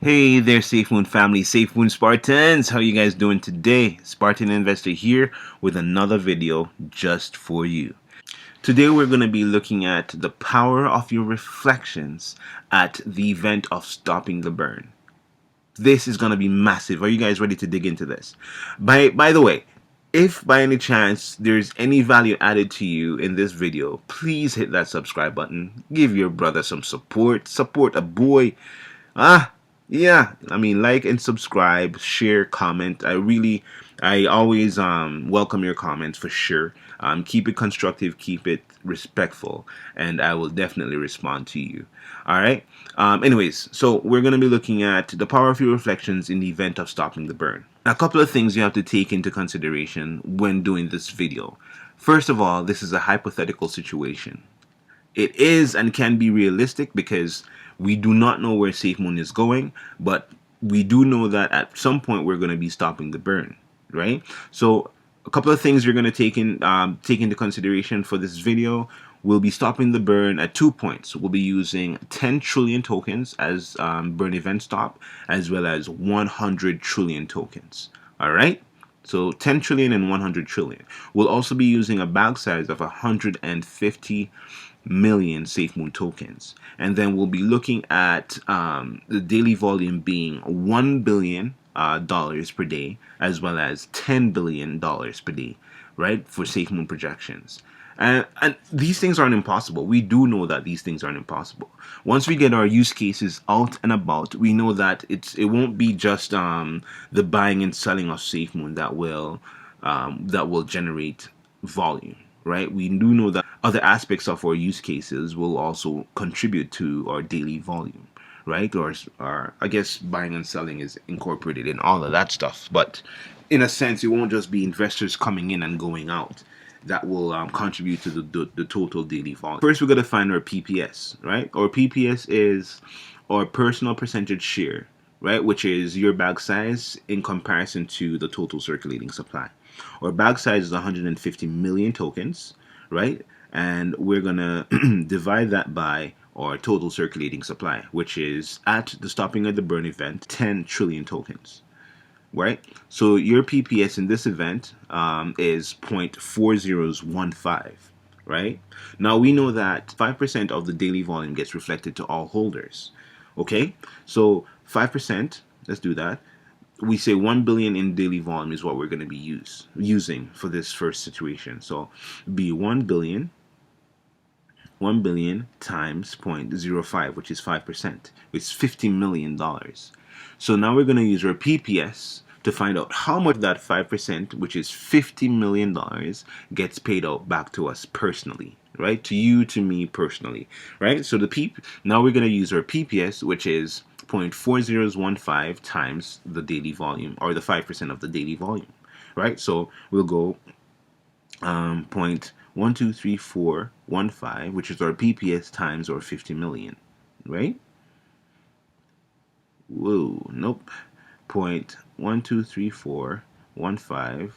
Hey there, SafeMoon family, SafeMoon Spartans. How you guys doing today? Spartan Investor here with another video just for you. Today we're going to be looking at the power of your reflections at the event of stopping the burn. This is going to be massive. Are you guys ready to dig into this? By the way, if by any chance there's any value added to you in this video, please hit that subscribe button. Give your brother some support. Support a boy. Yeah, I mean, like and subscribe, share, comment. I always welcome your comments for sure. Keep it constructive, keep it respectful, and I will definitely respond to you. All right. Anyways, so we're gonna be looking at the power of your reflections in the event of stopping the burn. A couple of things you have to take into consideration when doing this video. First of all, this is a hypothetical situation. It is and can be realistic because we do not know where SafeMoon is going, but we do know that at some point we're going to be stopping the burn, right? So a couple of things you're going to take into consideration for this video. We'll be stopping the burn at 2 points. We'll be using 10 trillion tokens as burn event stop, as well as 100 trillion tokens. All right. So 10 trillion and 100 trillion. We'll also be using a bag size of 150 million SafeMoon tokens. And then we'll be looking at the daily volume being $1 billion dollars per day, as well as $10 billion dollars per day, right, for SafeMoon projections. And these things aren't impossible. We do know that these things aren't impossible. Once we get our use cases out and about, we know that it won't be just the buying and selling of SafeMoon that will generate volume, right? We do know that other aspects of our use cases will also contribute to our daily volume, right? Or I guess buying and selling is incorporated in all of that stuff. But in a sense, it won't just be investors coming in and going out that will contribute to the total daily volume. First, we're going to find our PPS, right? Our PPS is our personal percentage share, right? Which is your bag size in comparison to the total circulating supply. Our bag size is 150 million tokens, right? And we're going to divide that by our total circulating supply, which is at the stopping of the burn event, 10 trillion tokens. Right? So your PPS in this event is 0.4015, right? Now we know that 5% of the daily volume gets reflected to all holders. Okay? So 5%, let's do that. We say 1 billion in daily volume is what we're going to be using for this first situation. So be 1 billion times 0.05, which is 5%. It's $50 million. So now we're going to use our PPS to find out how much that 5%, which is $50 million, gets paid out back to us personally, right? To you, to me personally, right? So now we're going to use our PPS, which is 0.4015 times the daily volume, or the 5% of the daily volume, right? So we'll go 0.123415, which is our PPS times our 50 million, right? Whoa, nope. 0.123415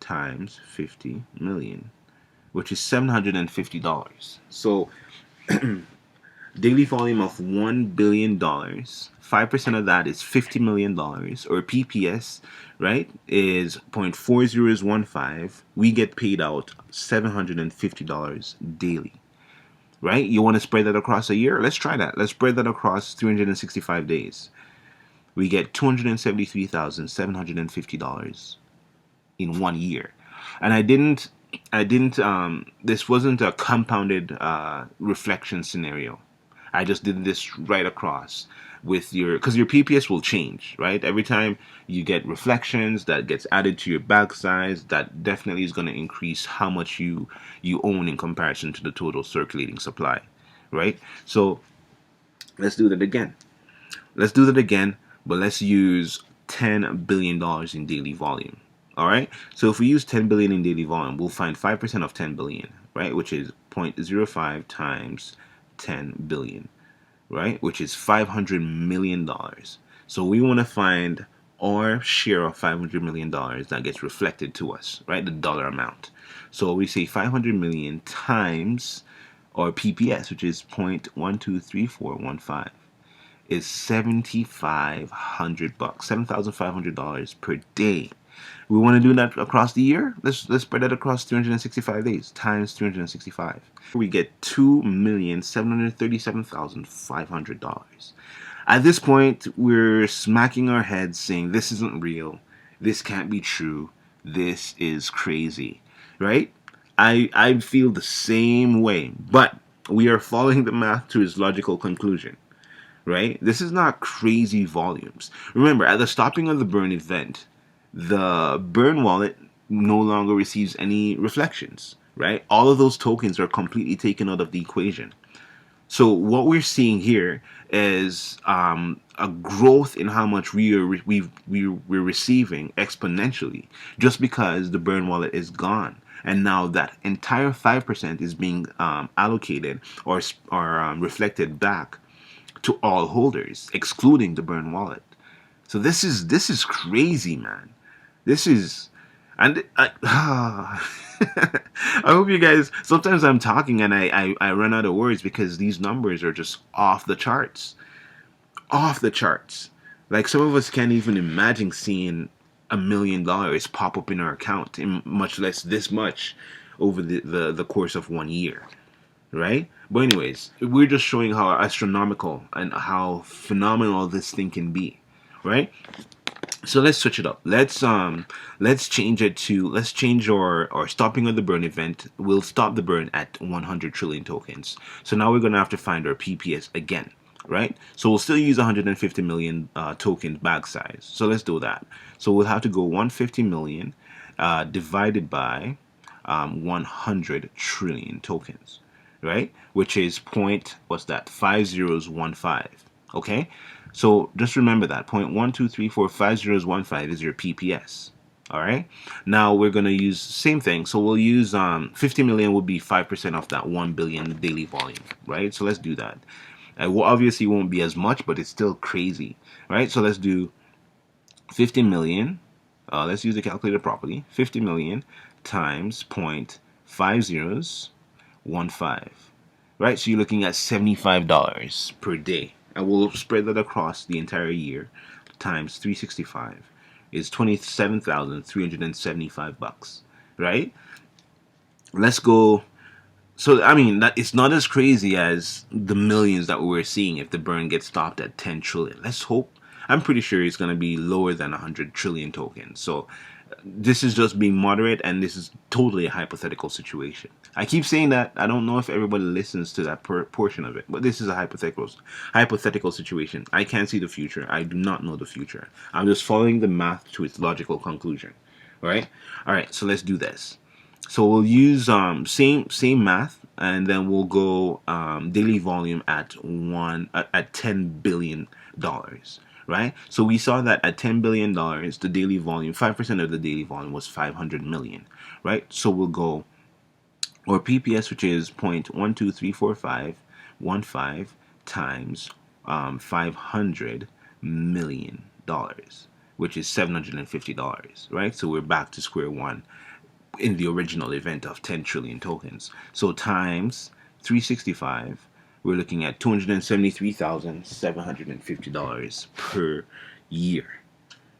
times 50 million, which is $750. So daily volume of $1 billion, 5% of that is $50 million, or PPS, right, is 0.4015. We get paid out $750 daily, right? You want to spread that across a year? Let's try that. Let's spread that across 365 days. We get $273,750 in 1 year. And this wasn't a compounded reflection scenario. I just did this right across because your PPS will change, right? Every time you get reflections that gets added to your bag size, that definitely is going to increase how much you own in comparison to the total circulating supply, right? So let's do that again. But let's use $10 billion in daily volume. All right. So if we use 10 billion in daily volume, we'll find 5% of 10 billion, right? Which is 0.05 times 10 billion, right? Which is $500 million. So we want to find our share of $500 million that gets reflected to us, right? The dollar amount. So we say 500 million times our PPS, which is 0.123415. is $7,500, $7,500 per day. We want to do that across the year. Let's spread that across 365 days times 365. We get $2,737,500. At this point, we're smacking our heads saying this isn't real. This can't be true. This is crazy, right? I feel the same way, but we are following the math to its logical conclusion, right? This is not crazy volumes. Remember, at the stopping of the burn event, the burn wallet no longer receives any reflections, right? All of those tokens are completely taken out of the equation. So what we're seeing here is a growth in how much we're receiving exponentially, just because the burn wallet is gone, and now that entire 5% is being allocated or reflected back to all holders, excluding the burn wallet. So this is crazy, man. This is, and I hope you guys. Sometimes I'm talking and I run out of words because these numbers are just off the charts, off the charts. Like some of us can't even imagine seeing $1 million pop up in our account, in much less this much over the course of 1 year, right? But anyways, we're just showing how astronomical and how phenomenal this thing can be, right? So let's switch it up. Let's change it to, let's change our stopping of the burn event. We'll stop the burn at 100 trillion tokens. So now we're gonna have to find our PPS again, right? So we'll still use 150 million token bag size. So let's do that. So we'll have to go 150 million divided by 100 trillion tokens, right? Which is point, what's that? 5015. Okay. So just remember that 0.12345 is your PPS. All right. Now we're gonna use same thing. So we'll use 50 million would be 5% of that 1 billion daily volume, right? So let's do that. Well, obviously, it won't be as much, but it's still crazy, right? So let's do 50 million. Let's use the calculator properly. 50 million times 0.5015, right? So you're looking at $75 per day. And we'll spread that across the entire year times 365 is 27,375 bucks, right? Let's go. So I mean, that it's not as crazy as the millions that we were seeing if the burn gets stopped at 10 trillion. Let's hope. I'm pretty sure it's going to be lower than 100 trillion tokens. So this is just being moderate, and this is totally a hypothetical situation. I keep saying that. I don't know if everybody listens to that portion of it, but this is a hypothetical situation. I can't see the future. I do not know the future. I'm just following the math to its logical conclusion. All right. So let's do this. So we'll use same math, and then we'll go daily volume at $10 billion. Right? So we saw that at $10 billion, the daily volume, 5% of the daily volume was 500 million, right? So we'll go, or PPS, which is 0.1234515 times $500 million, which is $750, right? So we're back to square one in the original event of 10 trillion tokens. So times 365, we're looking at $273,750 per year,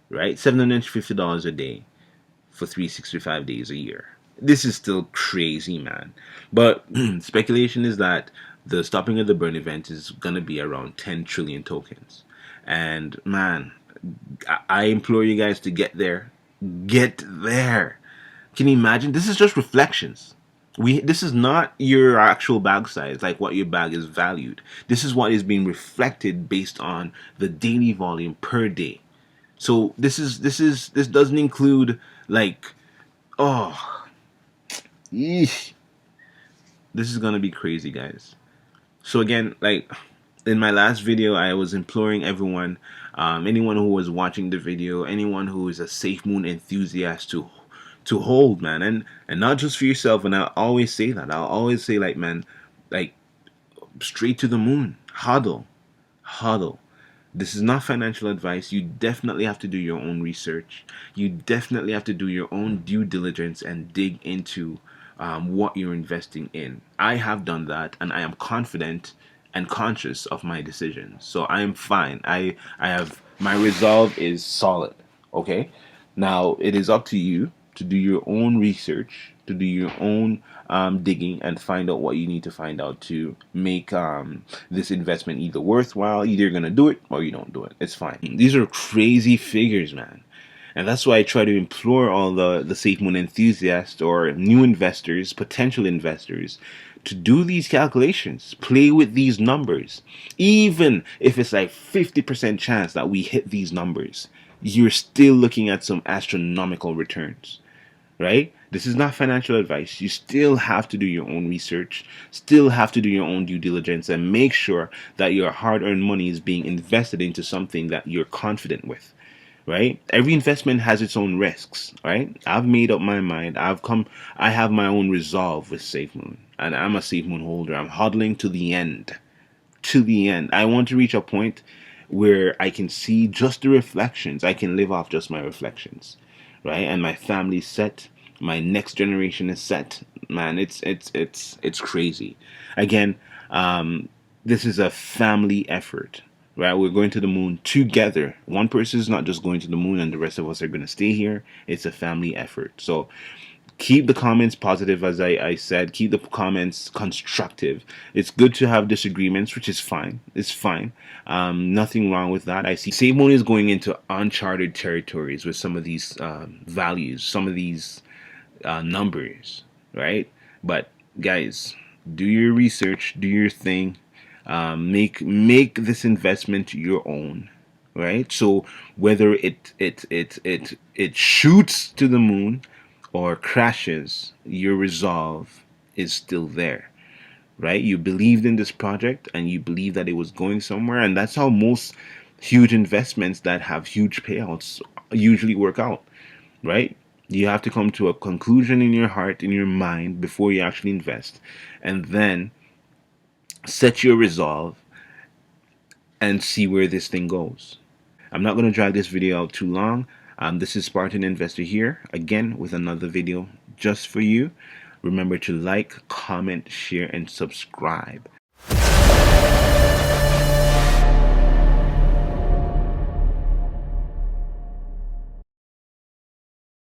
right? $750 a day for 365 days a year. This is still crazy, man. But speculation is that the stopping of the burn event is going to be around 10 trillion tokens. And man, I implore you guys to get there. Get there. Can you imagine? This is just reflections. This is not your actual bag size, like what your bag is valued. This is what is being reflected based on the daily volume per day. So this doesn't include like, oh, yeesh. This is gonna be crazy, guys. So again, like in my last video, I was imploring everyone, anyone who was watching the video, anyone who is a SafeMoon enthusiast to hold, man, and not just for yourself. And I'll always say that. I'll always say, like, man, like, straight to the moon, hodl. This is not financial advice. You definitely have to do your own research. You definitely have to do your own due diligence and dig into what you're investing in. I have done that, and I am confident and conscious of my decisions. So I'm fine. I have my resolve is solid. Okay. Now it is up to you to do your own research, to do your own digging, and find out what you need to find out to make this investment either worthwhile. Either you're gonna do it or you don't do it. It's fine. These are crazy figures, man. And that's why I try to implore all the SafeMoon enthusiasts or new investors, potential investors, to do these calculations, play with these numbers. Even if it's like 50% chance that we hit these numbers, you're still looking at some astronomical returns, right? This is not financial advice. You still have to do your own research, still have to do your own due diligence, and make sure that your hard-earned money is being invested into something that you're confident with. Right? Every investment has its own risks, right? I've made up my mind. I have my own resolve with SafeMoon, and I'm a SafeMoon holder. I'm hodling to the end. To the end. I want to reach a point where I can see just the reflections. I can live off just my reflections, right? And my family's set. My next generation is set. Man, it's crazy. Again, this is a family effort, right? We're going to the moon together. One person is not just going to the moon and the rest of us are going to stay here. It's a family effort. So keep the comments positive, as I said. Keep the comments constructive. It's good to have disagreements, which is fine. It's fine. Nothing wrong with that. I see SafeMoon is going into uncharted territories with some of these values, some of these numbers, right? But guys, do your research, do your thing. Make this investment your own, right? So whether it shoots to the moon or crashes, your resolve is still there, right? You believed in this project and you believe that it was going somewhere, and that's how most huge investments that have huge payouts usually work out, right? You have to come to a conclusion in your heart, in your mind, before you actually invest, and then set your resolve and see where this thing goes. I'm not going to drag this video out too long. This is Spartan Investor here again with another video just for you. Remember to like, comment, share, and subscribe.